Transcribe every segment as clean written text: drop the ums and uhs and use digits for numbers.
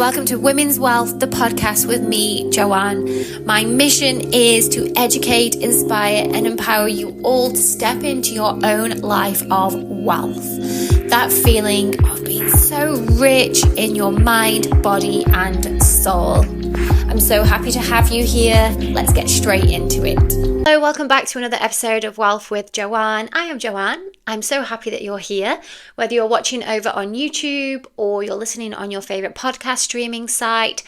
welcome to Women's Wealth, the podcast with me, Joanne. My mission is to educate, inspire, and empower you all to step into your own life of wealth. That feeling of being so rich in your mind, body, and soul. I'm so happy to have you here. Let's get straight into it. Hello, welcome back to another episode of Wealth with Joanne. I am Joanne. I'm so happy that you're here, whether you're watching over on YouTube or you're listening on your favorite podcast streaming site.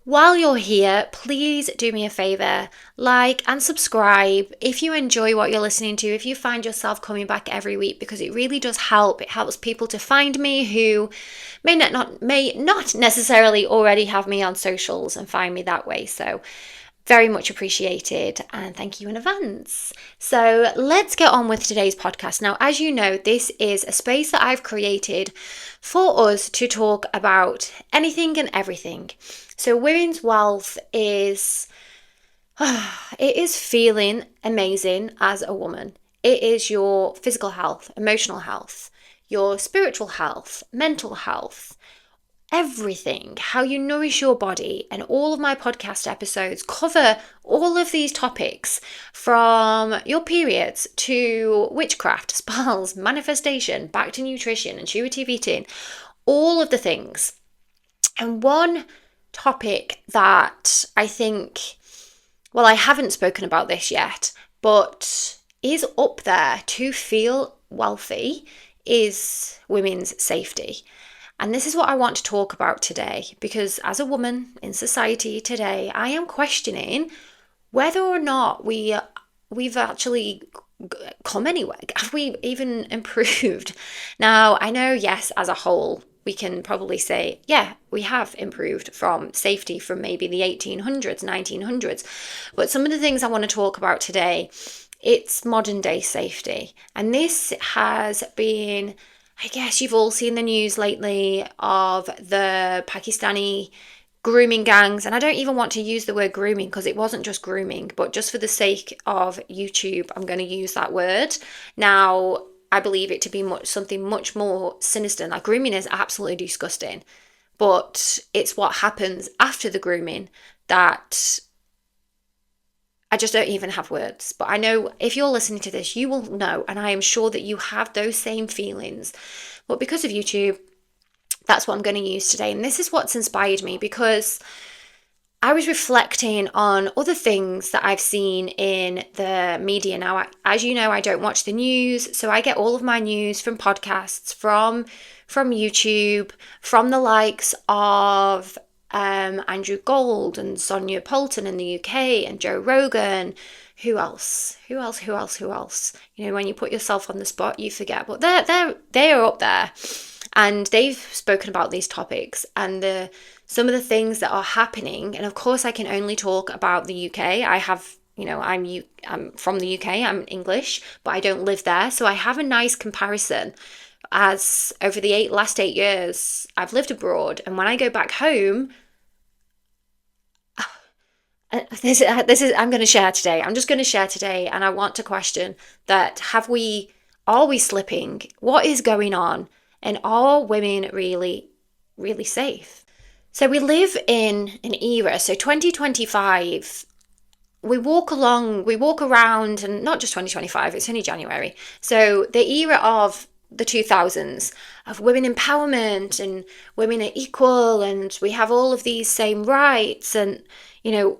While you're here, please do me a favor, like and subscribe if you enjoy what you're listening to, if you find yourself coming back every week, because it really does help. It helps people to find me who may not necessarily already have me on socials and find me that way. So very much appreciated, and thank you in advance. So let's get on with today's podcast. Now, as you know, this is a space that I've created for us to talk about anything and everything. So women's wealth is, it is feeling amazing as a woman. It is your physical health, emotional health, your spiritual health, mental health, everything, how you nourish your body. And all of my podcast episodes cover all of these topics, from your periods to witchcraft, spells, manifestation, back to nutrition, intuitive eating, all of the things. And one topic that I think, well, I haven't spoken about this yet, but is up there to feel wealthy, is women's safety. And this is what I want to talk about today, because as a woman in society today, I am questioning whether or not we've actually come anywhere. Have we even improved? Now, I know, yes, as a whole, we can probably say, yeah, we have improved from safety from maybe the 1800s, 1900s. But some of the things I want to talk about today, it's modern day safety. And this has been, I guess you've all seen the news lately of the Pakistani grooming gangs. And I don't even want to use the word grooming because it wasn't just grooming, but just for the sake of YouTube, I'm going to use that word. Now, I believe it to be something much more sinister. Like, grooming is absolutely disgusting, but it's what happens after the grooming that I just don't even have words. But I know if you're listening to this, you will know, and I am sure that you have those same feelings. But because of YouTube, that's what I'm going to use today. And this is what's inspired me, because I was reflecting on other things that I've seen in the media. Now, as you know, I don't watch the news, so I get all of my news from podcasts, from YouTube, from the likes of Andrew Gold and Sonia Poulton in the UK, and Joe Rogan. Who else? You know, when you put yourself on the spot, you forget, but they're up there, and they've spoken about these topics and some of the things that are happening. And of course, I can only talk about the UK. I have, you know, I'm from the UK. I'm English, but I don't live there, so I have a nice comparison. As over the last 8 years, I've lived abroad, and when I go back home, this is I'm going to share today. I'm just going to share today, and I want to question that: are we slipping? What is going on? And are women really, really safe? So we live in an era. So 2025. We walk around, and not just 2025. It's only January. So the era of the 2000s of women empowerment, and women are equal, and we have all of these same rights, and, you know,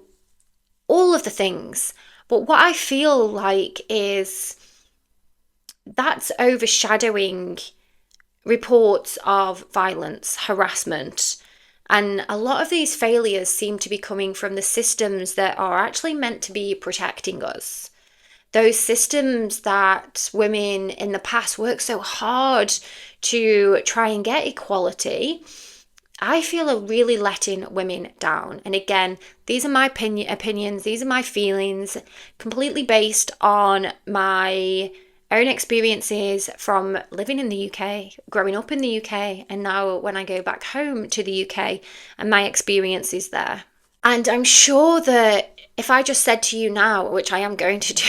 all of the things. But what I feel like is that's overshadowing reports of violence, harassment, and a lot of these failures seem to be coming from the systems that are actually meant to be protecting us. Those systems that women in the past worked so hard to try and get equality, I feel are really letting women down. And again, these are my opinions, these are my feelings, completely based on my own experiences from living in the UK, growing up in the UK, and now when I go back home to the UK and my experiences there. And I'm sure that if I just said to you now, which I am going to do,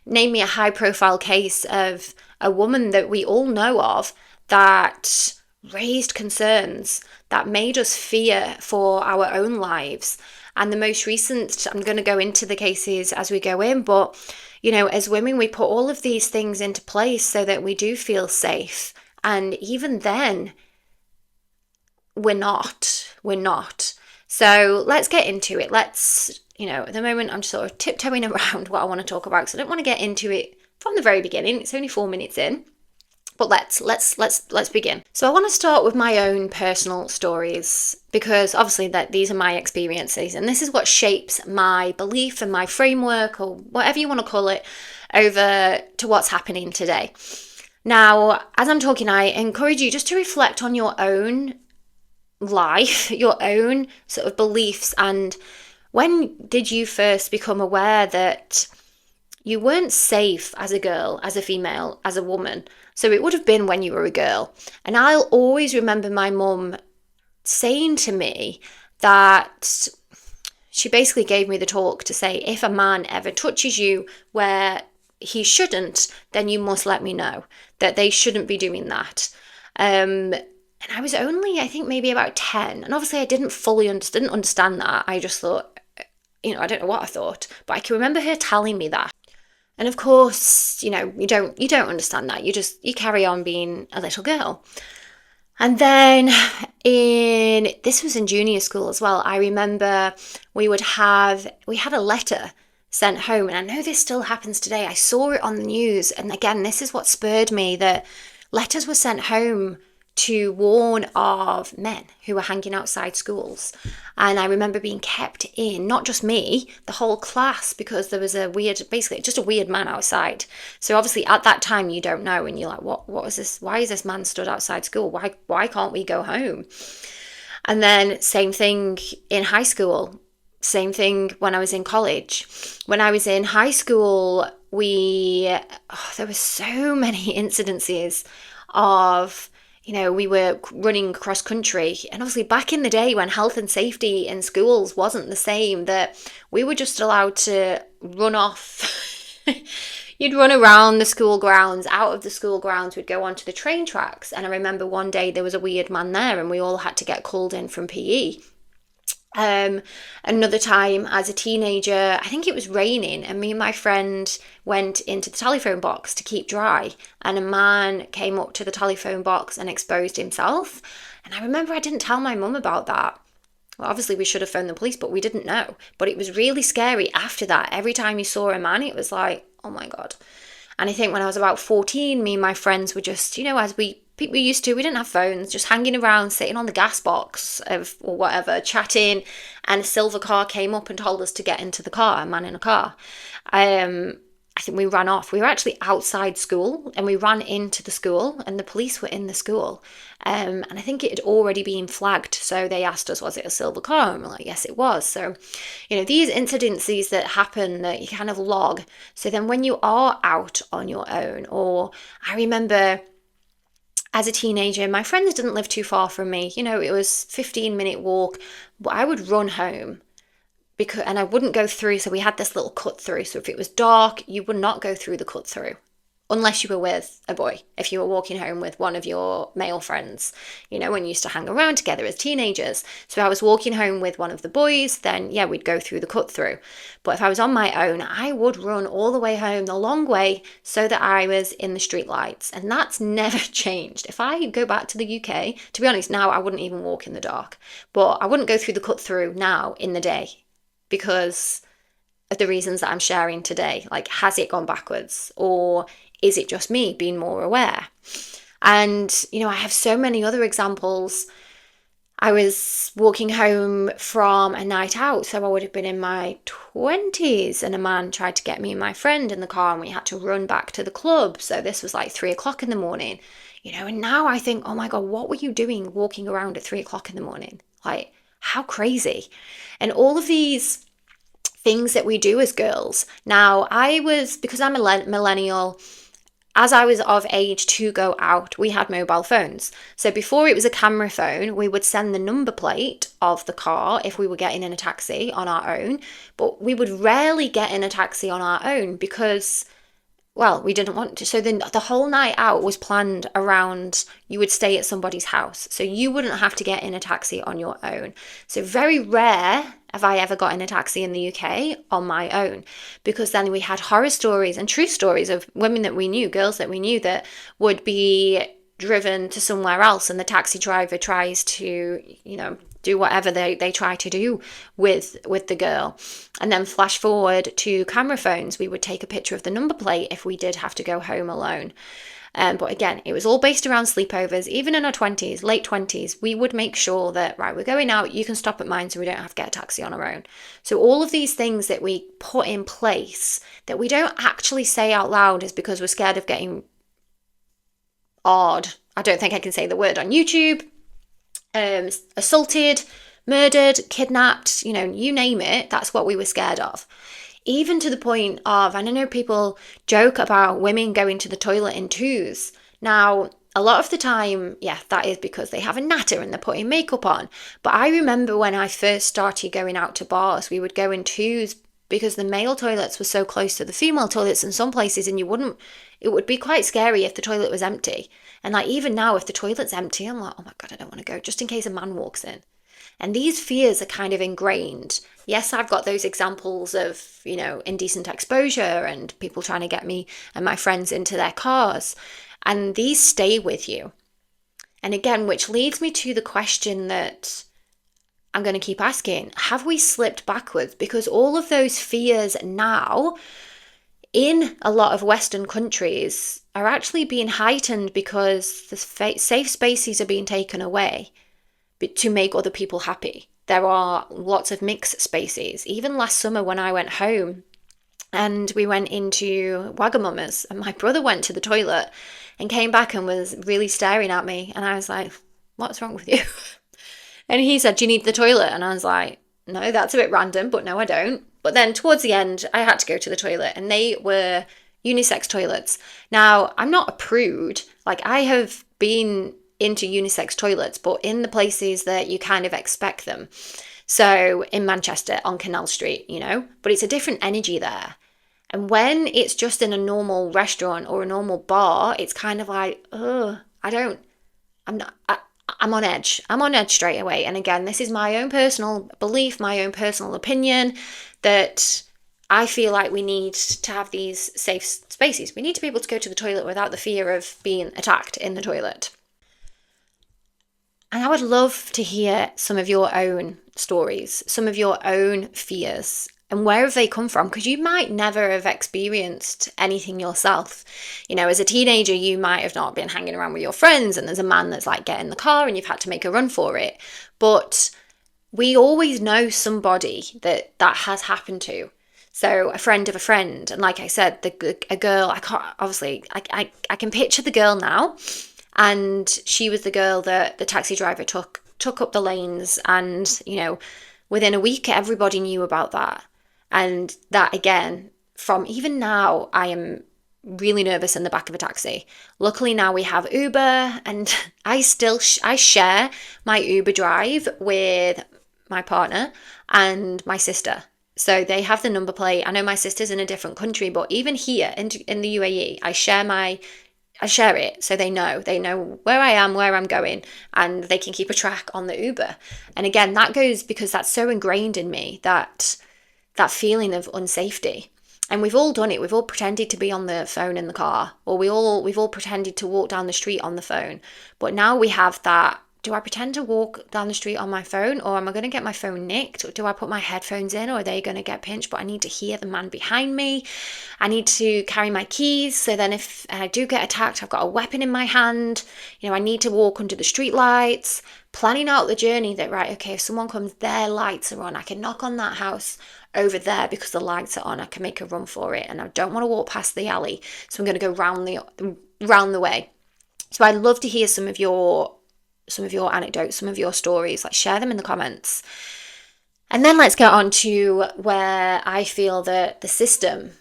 name me a high profile case of a woman that we all know of that raised concerns that made us fear for our own lives. And the most recent, I'm going to go into the cases as we go in, but as women, we put all of these things into place so that we do feel safe. And even then, we're not. So let's get into it. Let's, at the moment I'm sort of tiptoeing around what I want to talk about, because I don't want to get into it from the very beginning. It's only 4 minutes in. But let's begin. So I want to start with my own personal stories, because obviously that these are my experiences, and this is what shapes my belief and my framework, or whatever you want to call it, over to what's happening today. Now, as I'm talking, I encourage you just to reflect on your own life, your own sort of beliefs, and when did you first become aware that you weren't safe as a girl, as a female, as a woman? So it would have been when you were a girl. And I'll always remember my mum saying to me that she basically gave me the talk to say, if a man ever touches you where he shouldn't, then you must let me know that they shouldn't be doing that. And I was only, I think, maybe about 10. And obviously I didn't understand that. I just thought, I don't know what I thought, but I can remember her telling me that. And of course, you don't understand that. You carry on being a little girl. And then this was in junior school as well. I remember we had a letter sent home, and I know this still happens today. I saw it on the news. And again, this is what spurred me, that letters were sent home to warn of men who were hanging outside schools. And I remember being kept in, not just me, the whole class, because there was basically just a weird man outside. So obviously at that time you don't know, and you're like, what is this? Why is this man stood outside school? Why can't we go home? And then same thing in high school. Same thing when I was in college. When I was in high school, there were so many incidences of, we were running cross country, and obviously back in the day when health and safety in schools wasn't the same, that we were just allowed to run off. You'd run around the school grounds, out of the school grounds, we'd go onto the train tracks. And I remember one day there was a weird man there, and we all had to get called in from PE. Another time as a teenager, I think it was raining, and me and my friend went into the telephone box to keep dry, and a man came up to the telephone box and exposed himself. And I remember I didn't tell my mum about that. Well, obviously we should have phoned the police, but we didn't know. But it was really scary after that. Every time you saw a man, it was like, oh my God. And I think when I was about 14, me and my friends were just, as people used to, we didn't have phones, just hanging around, sitting on the gas box or whatever, chatting, and a silver car came up and told us to get into the car, a man in a car. I think we ran off. We were actually outside school, and we ran into the school, and the police were in the school. And I think it had already been flagged. So they asked us, was it a silver car? And we're like, yes, it was. So, these incidences that happen that you kind of log. So then when you are out on your own, or I remember as a teenager, my friends didn't live too far from me. It was 15-minute walk, but I would run home and I wouldn't go through. So we had this little cut through. So if it was dark, you would not go through the cut through unless you were with a boy. If you were walking home with one of your male friends, when you used to hang around together as teenagers. So if I was walking home with one of the boys, then yeah, we'd go through the cut through. But if I was on my own, I would run all the way home, the long way, so that I was in the street lights. And that's never changed. If I go back to the UK, to be honest, now I wouldn't even walk in the dark. But I wouldn't go through the cut through now in the day, because of the reasons that I'm sharing today. Like, has it gone backwards, or is it just me being more aware? And, I have so many other examples. I was walking home from a night out, so I would have been in my 20s, and a man tried to get me and my friend in the car, and we had to run back to the club. So this was like 3 o'clock in the morning, and now I think, oh my God, what were you doing walking around at 3 o'clock in the morning? Like, how crazy. And all of these things that we do as girls. Now, because I'm a millennial, as I was of age to go out, we had mobile phones. So before it was a camera phone, we would send the number plate of the car if we were getting in a taxi on our own. But we would rarely get in a taxi on our own, because well, we didn't want to. So then the whole night out was planned around you would stay at somebody's house. So you wouldn't have to get in a taxi on your own. So very rare have I ever got in a taxi in the UK on my own, because then we had horror stories and true stories of women that we knew, girls that we knew, that would be driven to somewhere else, and the taxi driver tries to, do whatever they try to do with the girl. And then flash forward to camera phones, we would take a picture of the number plate if we did have to go home alone. But again, it was all based around sleepovers. Even in our 20s, late 20s, we would make sure that, right, we're going out, you can stop at mine so we don't have to get a taxi on our own. So all of these things that we put in place that we don't actually say out loud is because we're scared of getting odd. I don't think I can say the word on YouTube. Assaulted, murdered, kidnapped, you name it, that's what we were scared of. Even to the point of, and I know people joke about women going to the toilet in twos. Now, a lot of the time, yeah, that is because they have a natter and they're putting makeup on. But I remember when I first started going out to bars, we would go in twos because the male toilets were so close to the female toilets in some places, and it would be quite scary if the toilet was empty. And like even now, if the toilet's empty, I'm like, oh my God, I don't want to go, just in case a man walks in. And these fears are kind of ingrained. Yes, I've got those examples of, indecent exposure and people trying to get me and my friends into their cars. And these stay with you. And again, which leads me to the question that I'm going to keep asking, have we slipped backwards? Because all of those fears now in a lot of Western countries are actually being heightened because the safe spaces are being taken away to make other people happy. There are lots of mixed spaces. Even last summer when I went home and we went into Wagamama's and my brother went to the toilet and came back and was really staring at me. And I was like, what's wrong with you? And he said, do you need the toilet? And I was like, no, that's a bit random, but no, I don't. But then towards the end, I had to go to the toilet and they were unisex toilets. Now, I'm not a prude. Like, I have been into unisex toilets, but in the places that you kind of expect them. So in Manchester on Canal Street, but it's a different energy there. And when it's just in a normal restaurant or a normal bar, it's kind of like, I'm on edge. I'm on edge straight away. And again, this is my own personal belief, my own personal opinion, that I feel like we need to have these safe spaces. We need to be able to go to the toilet without the fear of being attacked in the toilet. And I would love to hear some of your own stories, some of your own fears, and where have they come from? Because you might never have experienced anything yourself. As a teenager, you might have not been hanging around with your friends and there's a man that's like, get in the car and you've had to make a run for it. But we always know somebody that has happened to. So a friend of a friend. And like I said, a girl, I can picture the girl now. And she was the girl that the taxi driver took up the lanes. And, within a week, everybody knew about that. And that, again, from even now, I am really nervous in the back of a taxi. Luckily now we have Uber, and I share my Uber drive with my partner and my sister. So they have the number plate. I know my sister's in a different country, but even here in the UAE, I share it so they know where I am, where I'm going, and they can keep a track on the Uber. And again, that goes because that's so ingrained in me, that feeling of unsafety. And we've all done it. We've all pretended to be on the phone in the car, or we've all pretended to walk down the street on the phone. But now we have that, do I pretend to walk down the street on my phone, or am I going to get my phone nicked? Or do I put my headphones in, or are they going to get pinched? But I need to hear the man behind me. I need to carry my keys, so then if I do get attacked, I've got a weapon in my hand. I need to walk under the street lights, planning out the journey that, right, okay, if someone comes, their lights are on, I can knock on that house over there because the lights are on, I can make a run for it, and I don't want to walk past the alley, so I'm going to go round the way. So I'd love to hear some of your anecdotes, some of your stories. Like, share them in the comments. And then let's get on to where I feel that the system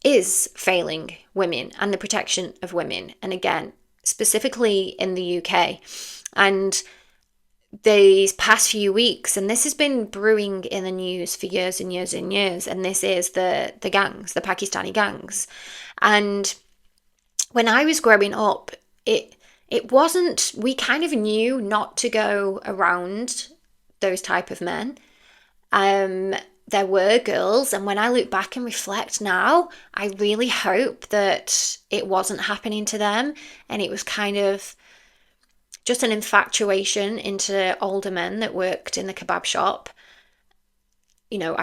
is failing women and the protection of women. And again, specifically in the UK. And these past few weeks, and this has been brewing in the news for years and years and years, and this is the gangs, the Pakistani gangs. And when I was growing up, it wasn't, we kind of knew not to go around those type of men. There were girls, and when I look back and reflect now, I really hope that it wasn't happening to them, and it was kind of just an infatuation into older men that worked in the kebab shop. You know,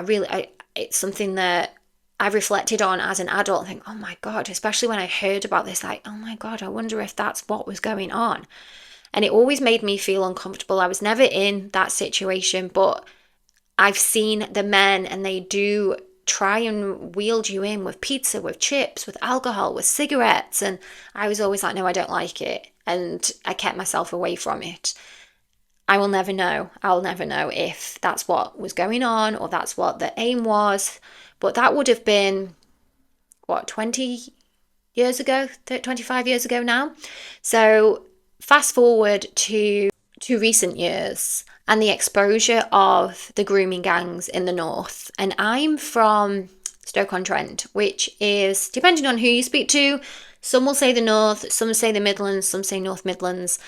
it's something that I've reflected on as an adult and think, oh my God, especially when I heard about this, like, oh my God, I wonder if that's what was going on. And it always made me feel uncomfortable. I was never in that situation, but I've seen the men, and they do try and wheel you in with pizza, with chips, with alcohol, with cigarettes. And I was always like, no, I don't like it. And I kept myself away from it. I will never know. I'll never know if that's what was going on or that's what the aim was. But that would have been, what, 20 years ago, 25 years ago now. So fast forward to recent years and the exposure of the grooming gangs in the north. And I'm from Stoke-on-Trent, which is, depending on who you speak to, some will say the north, some say the Midlands, some say North Midlands.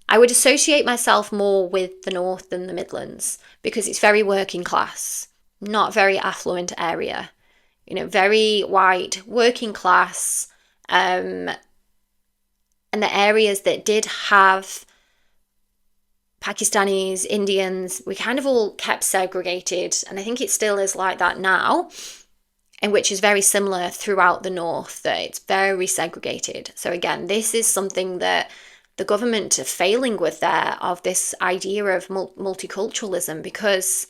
I would associate myself more with the north than the Midlands because it's very working class, not very affluent area. You know, very white, working class. And the areas that did have Pakistanis, Indians, we kind of all kept segregated. And I think it still is like that now, and which is very similar throughout the north, that it's very segregated. So again, this is something that the government are failing with there, of this idea of multiculturalism, because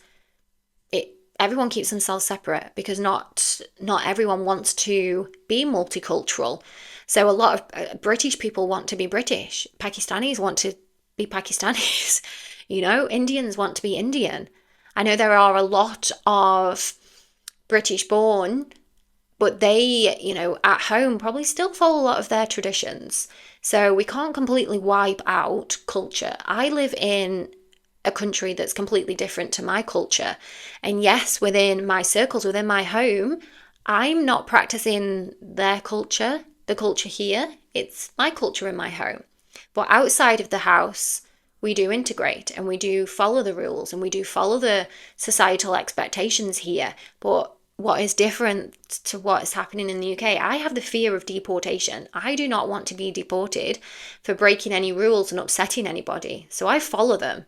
everyone keeps themselves separate, because not everyone wants to be multicultural. So a lot of British people want to be British. Pakistanis want to be Pakistanis. You know, Indians want to be Indian. I know there are a lot of British born, but they, you know, at home probably still follow a lot of their traditions. So we can't completely wipe out culture. I live in a country that's completely different to my culture. And yes, within my circles, within my home, I'm not practicing their culture, the culture here. It's my culture in my home. But outside of the house, we do integrate and we do follow the rules and we do follow the societal expectations here. But what is different to what is happening in the UK, I have the fear of deportation. I do not want to be deported for breaking any rules and upsetting anybody. So I follow them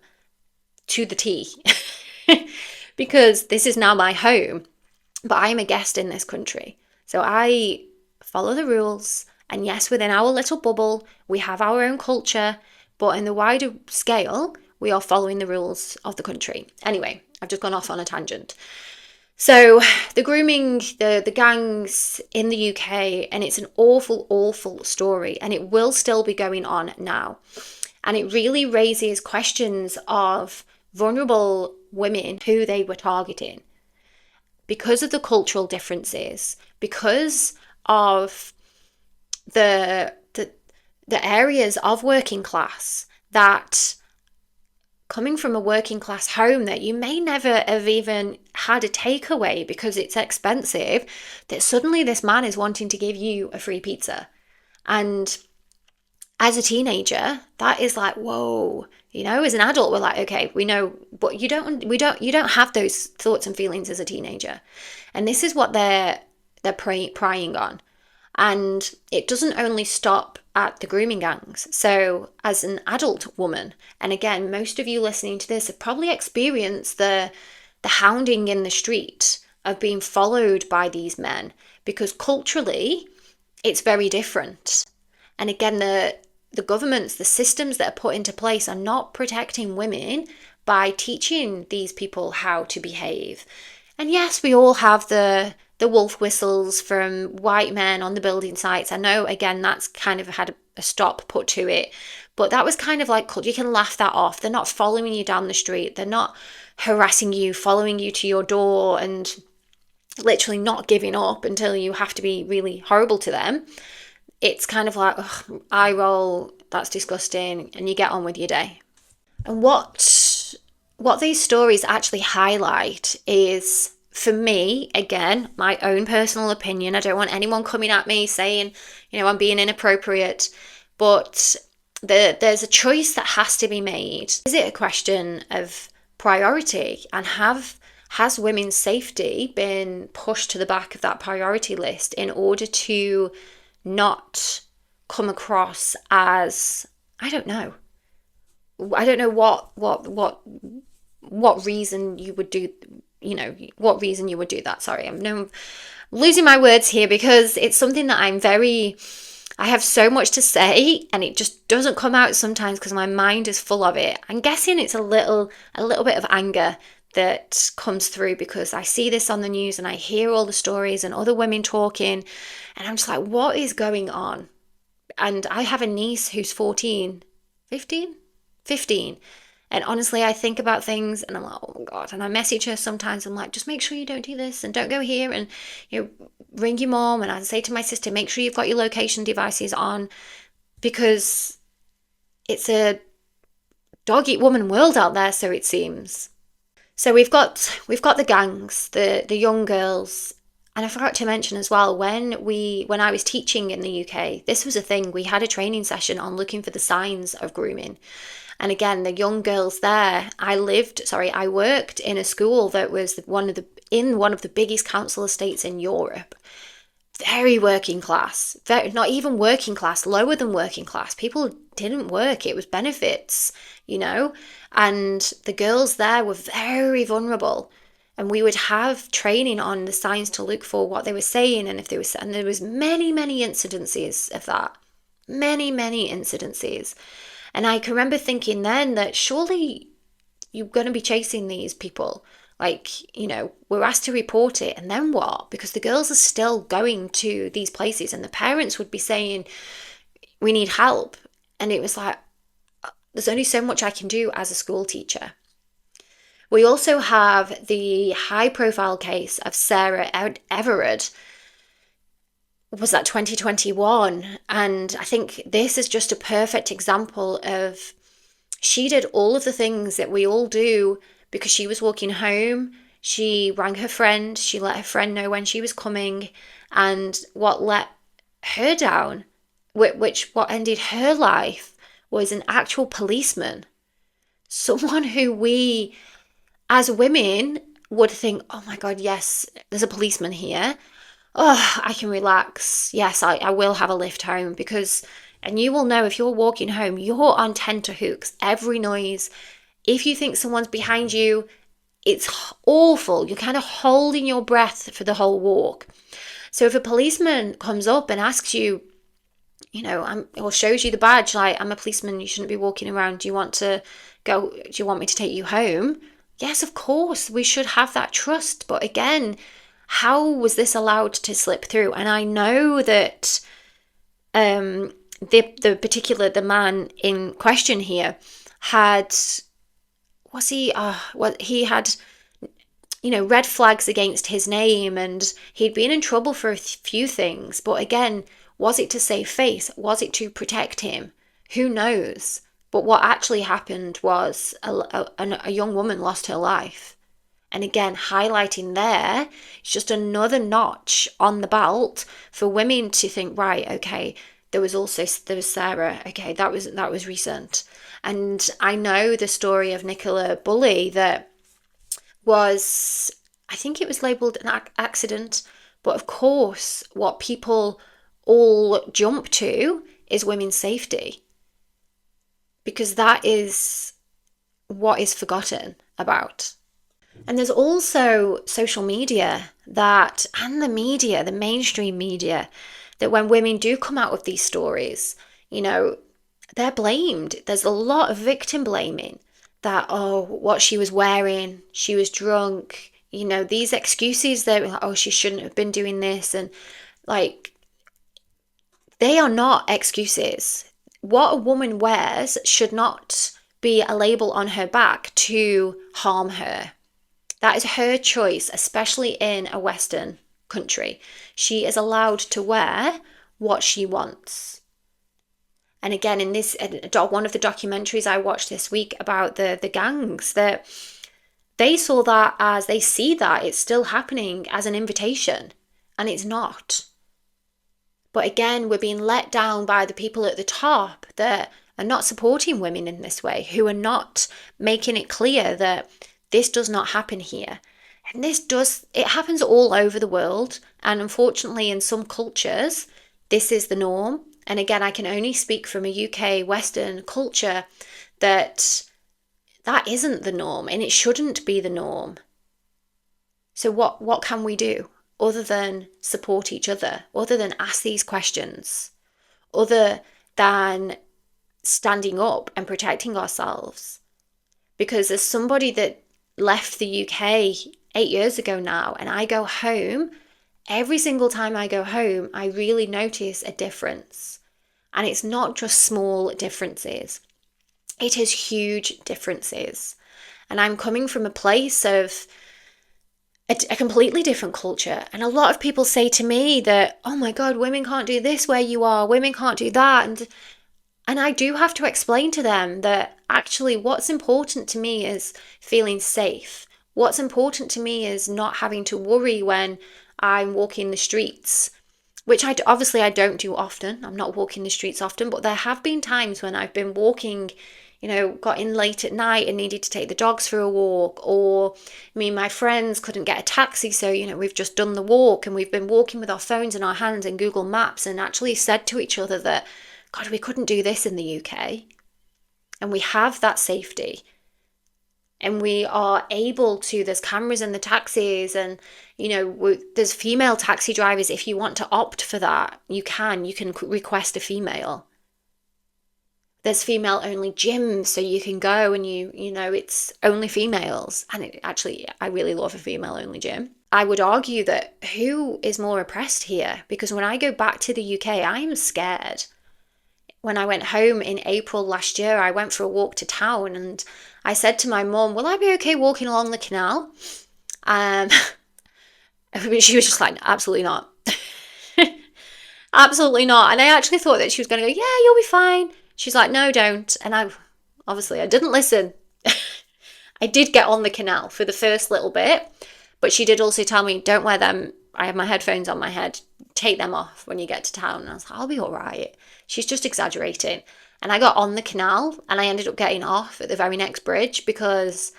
to the T because this is now my home, but I am a guest in this country. So I follow the rules. And yes, within our little bubble, we have our own culture, but in the wider scale, we are following the rules of the country. Anyway, I've just gone off on a tangent. So the grooming, the gangs in the UK, and it's an awful, awful story, and it will still be going on now. And it really raises questions of vulnerable women who they were targeting because of the cultural differences, because of the areas of working class, that coming from a working class home that you may never have even had a takeaway because it's expensive, that suddenly this man is wanting to give you a free pizza. And as a teenager, that is like, whoa. You know, as an adult, we're like, okay, we know, but you don't have those thoughts and feelings as a teenager. And this is what they're prying on. And it doesn't only stop at the grooming gangs. So as an adult woman, and again, most of you listening to this have probably experienced the hounding in the street of being followed by these men, because culturally it's very different. And again, the governments, the systems that are put into place are not protecting women by teaching these people how to behave. And yes, we all have the wolf whistles from white men on the building sites. I know, again, that's kind of had a stop put to it. But that was kind of like, you can laugh that off. They're not following you down the street. They're not harassing you, following you to your door and literally not giving up until you have to be really horrible to them. It's kind of like, eye roll, that's disgusting, and you get on with your day. And what what these stories actually highlight is, for me, again, my own personal opinion. I don't want anyone coming at me saying, I'm being inappropriate, but there's a choice that has to be made. Is it a question of priority? And has women's safety been pushed to the back of that priority list in order to not come across as, I don't know what reason you would do, what reason you would do that. Sorry, I'm losing my words here because it's something that I have so much to say and it just doesn't come out sometimes because my mind is full of it. I'm guessing it's a little bit of anger that comes through because I see this on the news and I hear all the stories and other women talking and I'm just like, what is going on? And I have a niece who's 14, 15. And honestly, I think about things and I'm like, oh my God. And I message her sometimes. I'm like, just make sure you don't do this and don't go here. And, ring your mom. And I say to my sister, make sure you've got your location devices on because it's a dog eat woman world out there, so it seems. So we've got the gangs, the young girls. And I forgot to mention as well, when I was teaching in the UK, this was a thing. We had a training session on looking for the signs of grooming. And again, the young girls there, I worked in a school that was one of the biggest council estates in Europe. Very working class, not even working class, lower than working class. People didn't work, it was benefits, and the girls there were very vulnerable. And we would have training on the signs to look for, what they were saying, and and there was many, many incidences of that. Many, many incidences. And I can remember thinking then that surely you're going to be chasing these people. Like, we're asked to report it, and then what? Because the girls are still going to these places, and the parents would be saying, we need help. And it was like, there's only so much I can do as a school teacher. We also have the high-profile case of Sarah Everard. Was that 2021? And I think this is just a perfect example of, she did all of the things that we all do because she was walking home. She rang her friend. She let her friend know when she was coming. And what let her down, what ended her life, was an actual policeman. Someone who we, as women, would think, oh my God, yes, there's a policeman here. Oh, I can relax. Yes, I will have a lift home because, and you will know if you're walking home, you're on tenterhooks, every noise. If you think someone's behind you, it's awful. You're kind of holding your breath for the whole walk. So if a policeman comes up and asks you, or shows you the badge, like, I'm a policeman, you shouldn't be walking around. Do you want me to take you home? Yes, of course, we should have that trust. But again, how was this allowed to slip through? And I know that the man in question here had, he had, red flags against his name, and he'd been in trouble for a few things. But again, was it to save face? Was it to protect him? Who knows? But what actually happened was a young woman lost her life. And again, highlighting there, it's just another notch on the belt for women to think, right, okay, there was Sarah, okay, that was recent. And I know the story of Nicola Bulley that was, I think it was labelled an accident, but of course, what people all jump to is women's safety, because that is what is forgotten about. And there's also social media and the mainstream media, that when women do come out with these stories, they're blamed. There's a lot of victim blaming, that, oh, what she was wearing, she was drunk, these excuses that, oh, she shouldn't have been doing this. And like, they are not excuses. What a woman wears should not be a label on her back to harm her. That is her choice, especially in a Western country. She is allowed to wear what she wants. And again, in this, one of the documentaries I watched this week about the gangs, that they see that it's still happening as an invitation, and it's not. But again, we're being let down by the people at the top that are not supporting women in this way, who are not making it clear that this does not happen here. And it happens all over the world. And unfortunately, in some cultures, this is the norm. And again, I can only speak from a UK Western culture that isn't the norm, and it shouldn't be the norm. So what can we do other than support each other, other than ask these questions, other than standing up and protecting ourselves? Because as somebody that left the UK 8 years ago now, and I go home, every single time I go home, I really notice a difference. And it's not just small differences. It is huge differences. And I'm coming from a place of a completely different culture. And a lot of people say to me that, oh my God, women can't do this where you are, women can't do that. And I do have to explain to them that actually what's important to me is feeling safe. What's important to me is not having to worry when I'm walking the streets, which I don't do often. I'm not walking the streets often, but there have been times when I've been walking, got in late at night and needed to take the dogs for a walk, or me and my friends couldn't get a taxi, so, we've just done the walk and we've been walking with our phones in our hands and Google Maps and actually said to each other that, God, we couldn't do this in the UK. And we have that safety. And we are able to, there's cameras in the taxis, and, there's female taxi drivers. If you want to opt for that, you can request a female. There's female only gyms, so you can go and it's only females. And I really love a female only gym. I would argue that who is more oppressed here? Because when I go back to the UK, I am scared. When I went home in April last year, I went for a walk to town, and I said to my mum, will I be okay walking along the canal? She was just like, absolutely not. Absolutely not. And I actually thought that she was going to go, yeah, you'll be fine. She's like, no, don't. And I didn't listen. I did get on the canal for the first little bit, but she did also tell me, don't wear them. I have my headphones on my head. Take them off when you get to town. And I was like, I'll be all right. She's just exaggerating. And I got on the canal and I ended up getting off at the very next bridge because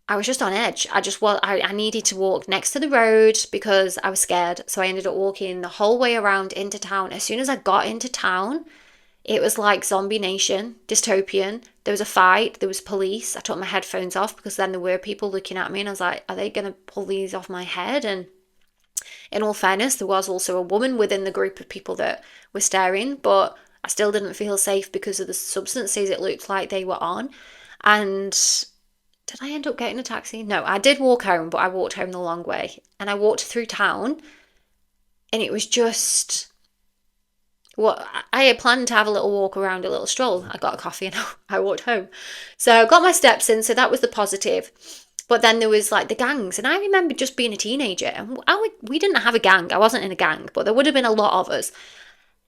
I was just on edge. I needed to walk next to the road because I was scared. So I ended up walking the whole way around into town. As soon as I got into town, it was like Zombie Nation, dystopian. There was a fight, there was police. I took my headphones off because then there were people looking at me and I was like, are they going to pull these off my head? And in all fairness, there was also a woman within the group of people that were staring, but I still didn't feel safe because of the substances it looked like they were on. And did I end up getting a taxi? No, I did walk home, but I walked home the long way. And I walked through town, and it was just what I had planned to have a little walk around, a little stroll. I got a coffee and I walked home. So I got my steps in, so that was the positive. But then there was like the gangs, and I remember just being a teenager, and we didn't have a gang. I wasn't in a gang, but there would have been a lot of us.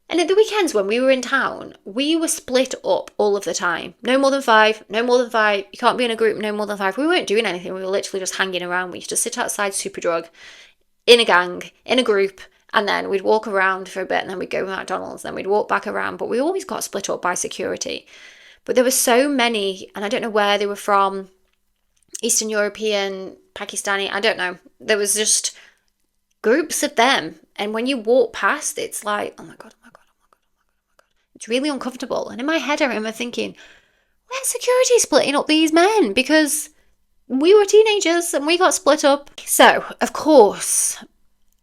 And at the weekends when we were in town, we were split up all of the time. No more than five, no more than five. You can't be in a group, no more than five. We weren't doing anything. We were literally just hanging around. We used to sit outside Superdrug, in a gang, in a group, and then we'd walk around for a bit, and then we'd go to McDonald's, then we'd walk back around. But we always got split up by security. But there were so many, and I don't know where they were from, Eastern European, Pakistani, I don't know. There was just groups of them. And when you walk past, it's like, oh my God, oh my God, oh my God, oh my God, oh my God. It's really uncomfortable. And in my head, I remember thinking, where's security splitting up these men? Because we were teenagers and we got split up. So, of course,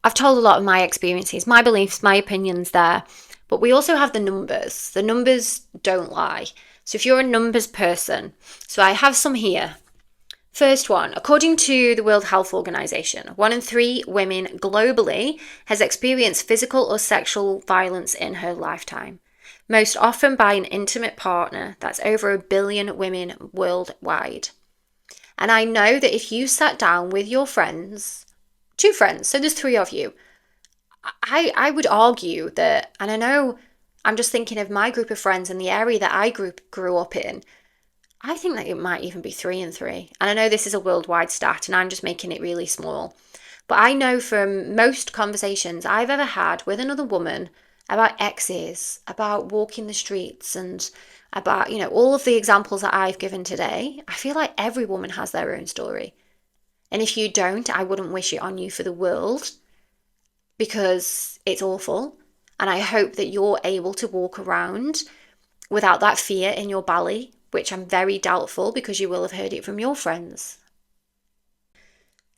I've told a lot of my experiences, my beliefs, my opinions there. But we also have the numbers. The numbers don't lie. So if you're a numbers person, so I have some here. First one, according to the World Health Organization, 1 in 3 women globally has experienced physical or sexual violence in her lifetime, most often by an intimate partner. That's over 1 billion women worldwide. And I know that if you sat down with your friends, 2 friends, so there's 3 of you, I would argue that, and I know I'm just thinking of my group of friends in the area that I grew up in. I think that it might even be 3 and 3. And I know this is a worldwide stat and I'm just making it really small. But I know from most conversations I've ever had with another woman about exes, about walking the streets, and about, all of the examples that I've given today, I feel like every woman has their own story. And if you don't, I wouldn't wish it on you for the world, because it's awful. And I hope that you're able to walk around without that fear in your belly, which I'm very doubtful because you will have heard it from your friends.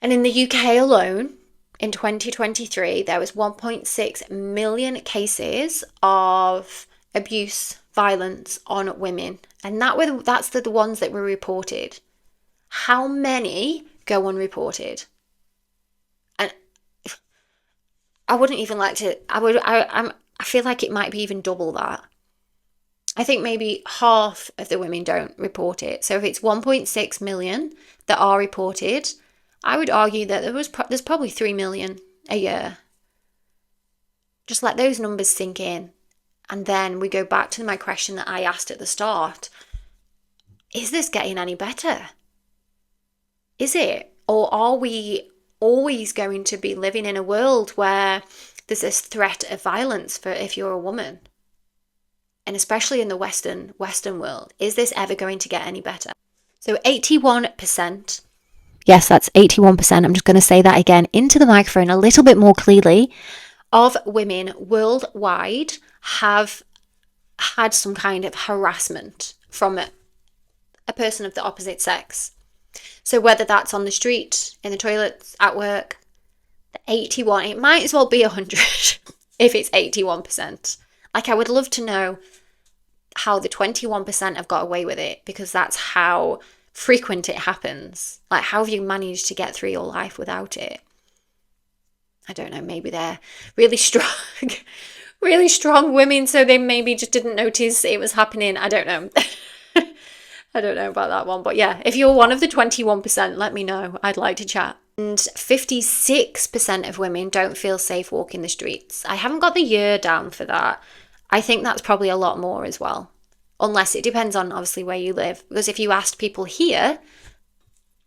And in the UK alone, in 2023, there was 1.6 million cases of abuse, violence on women. And that's the ones that were reported. How many go unreported? And I wouldn't even like to, I feel like it might be even double that. I think maybe half of the women don't report it. So if it's 1.6 million that are reported, I would argue that there's probably 3 million a year. Just let those numbers sink in. And then we go back to my question that I asked at the start. Is this getting any better? Is it? Or are we always going to be living in a world where there's this threat of violence for if you're a woman? And especially in the Western world, is this ever going to get any better? So 81%, yes, that's 81%. I'm just going to say that again into the microphone a little bit more clearly, of women worldwide have had some kind of harassment from a person of the opposite sex. So whether that's on the street, in the toilets, at work, 81, it might as well be 100 if it's 81%. Like, I would love to know how the 21% have got away with it, because that's how frequent it happens. Like, how have you managed to get through your life without it? I don't know, maybe they're really strong, really strong women, so they maybe just didn't notice it was happening. I don't know. I don't know about that one. But yeah, if you're one of the 21%, let me know. I'd like to chat. And 56% of women don't feel safe walking the streets. I haven't got the year down for that. I think that's probably a lot more as well. Unless it depends on obviously where you live. Because if you asked people here,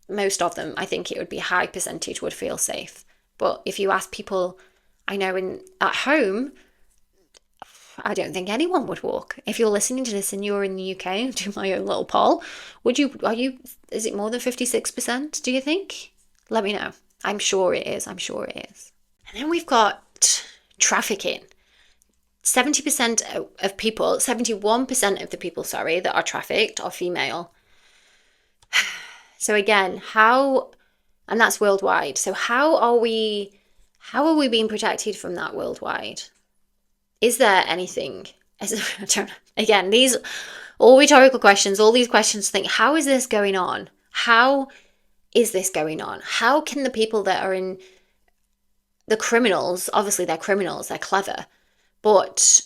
most of them, I think it would be a high percentage would feel safe. But if you ask people I know at home, I don't think anyone would walk. If you're listening to this and you're in the UK, do my own little poll, is it more than 56%, do you think? Let me know. I'm sure it is. And then we've got trafficking. 71% of the people, that are trafficked are female. So again, and that's worldwide. So how are we being protected from that worldwide? Is there anything? I don't know. Again, these all rhetorical questions, all these questions, think, how is this going on? How is this going on? How can the people that are in the criminals, obviously they're criminals, they're clever, but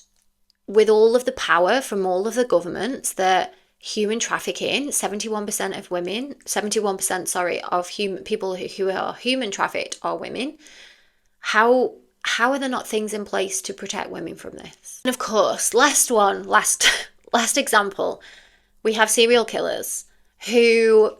with all of the power from all of the governments, that human trafficking, 71% of women, 71%, of people who are human trafficked are women. How are there not things in place to protect women from this? And of course, last example, we have serial killers who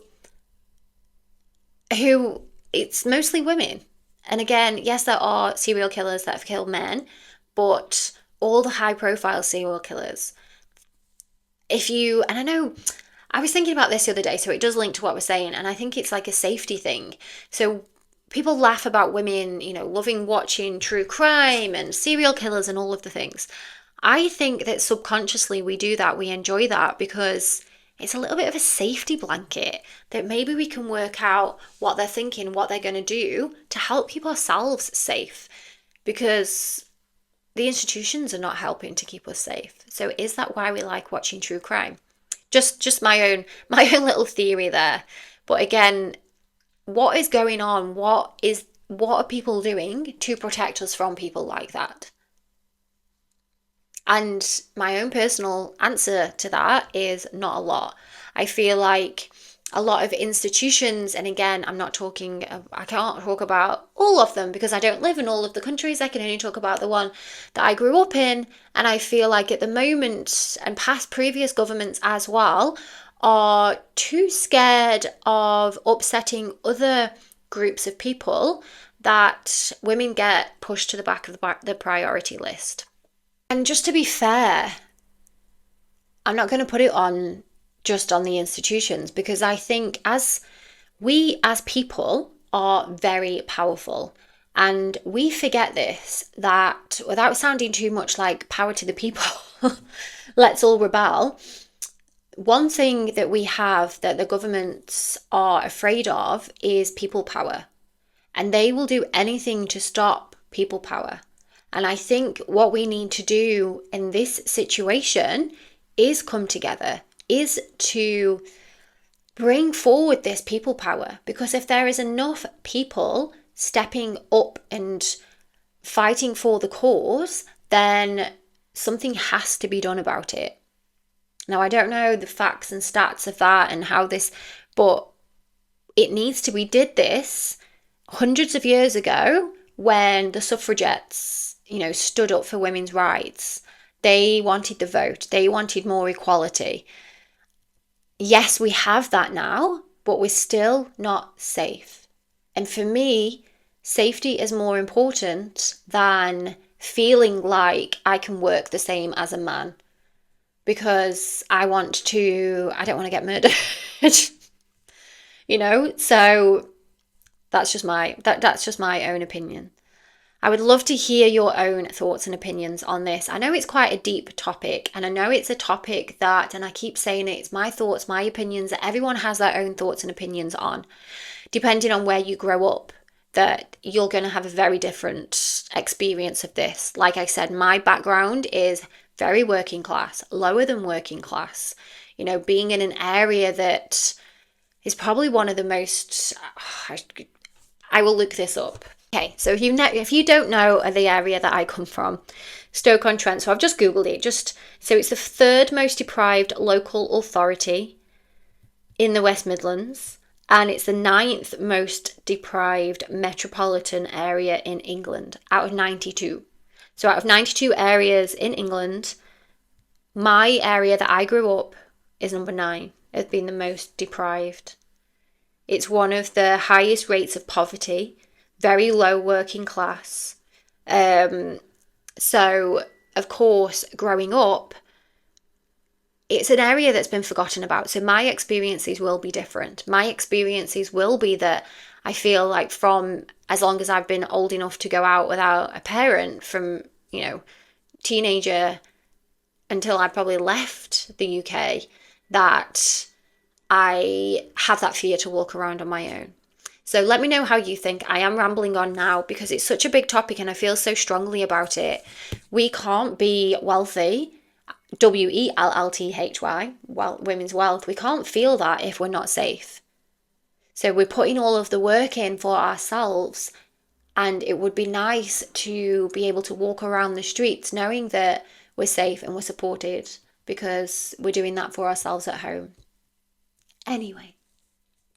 it's mostly women. And again, yes, there are serial killers that have killed men, but all the high profile serial killers, and I know, I was thinking about this the other day, so it does link to what we're saying, and I think it's like a safety thing. So people laugh about women, loving watching true crime and serial killers and all of the things. I think that subconsciously we do that, we enjoy that, because it's a little bit of a safety blanket that maybe we can work out what they're thinking, what they're going to do to help keep ourselves safe, because the institutions are not helping to keep us safe. So is that why we like watching true crime? Just my own little theory there. But again, what is going on? What are people doing to protect us from people like that? And my own personal answer to that is not a lot. I feel like a lot of institutions, and again, I can't talk about all of them because I don't live in all of the countries. I can only talk about the one that I grew up in. And I feel like at the moment, and past previous governments as well, are too scared of upsetting other groups of people that women get pushed to the back of the priority list. And just to be fair, I'm not going to put it on just on the institutions, because I think as people are very powerful, and we forget this, that without sounding too much like power to the people, let's all rebel. One thing that we have that the governments are afraid of is people power, and they will do anything to stop people power. And I think what we need to do in this situation is come together, is to bring forward this people power. Because if there is enough people stepping up and fighting for the cause, then something has to be done about it. Now, I don't know the facts and stats of that and how this, but it needs to. We did this hundreds of years ago when the suffragettes, stood up for women's rights. They wanted the vote. They wanted more equality. Yes, we have that now, but we're still not safe. And for me, safety is more important than feeling like I can work the same as a man, because I don't want to get murdered. So that's just my own opinion. I would love to hear your own thoughts and opinions on this. I know it's quite a deep topic, and I know it's a topic that, and I keep saying it's my thoughts, my opinions, that everyone has their own thoughts and opinions on. Depending on where you grow up, that you're going to have a very different experience of this. Like I said, my background is very working class, lower than working class. Being in an area that is probably one of the most, I will look this up. Okay, so if you don't know the area that I come from, Stoke-on-Trent, so I've just Googled it, so it's the third most deprived local authority in the West Midlands, and it's the 9th most deprived metropolitan area in England out of 92. So out of 92 areas in England, my area that I grew up is number 9 as being the most deprived. It's one of the highest rates of poverty, very low working class. So, of course, growing up, it's an area that's been forgotten about. So my experiences will be different. My experiences will be that I feel like from as long as I've been old enough to go out without a parent, from, teenager until I probably left the UK, that I have that fear to walk around on my own. So let me know how you think. I am rambling on now because it's such a big topic and I feel so strongly about it. We can't be wealthy, WELLthy, women's wealth. We can't feel that if we're not safe. So we're putting all of the work in for ourselves, and it would be nice to be able to walk around the streets knowing that we're safe and we're supported, because we're doing that for ourselves at home. Anyway.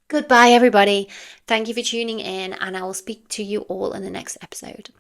Goodbye, everybody. Thank you for tuning in, and I will speak to you all in the next episode.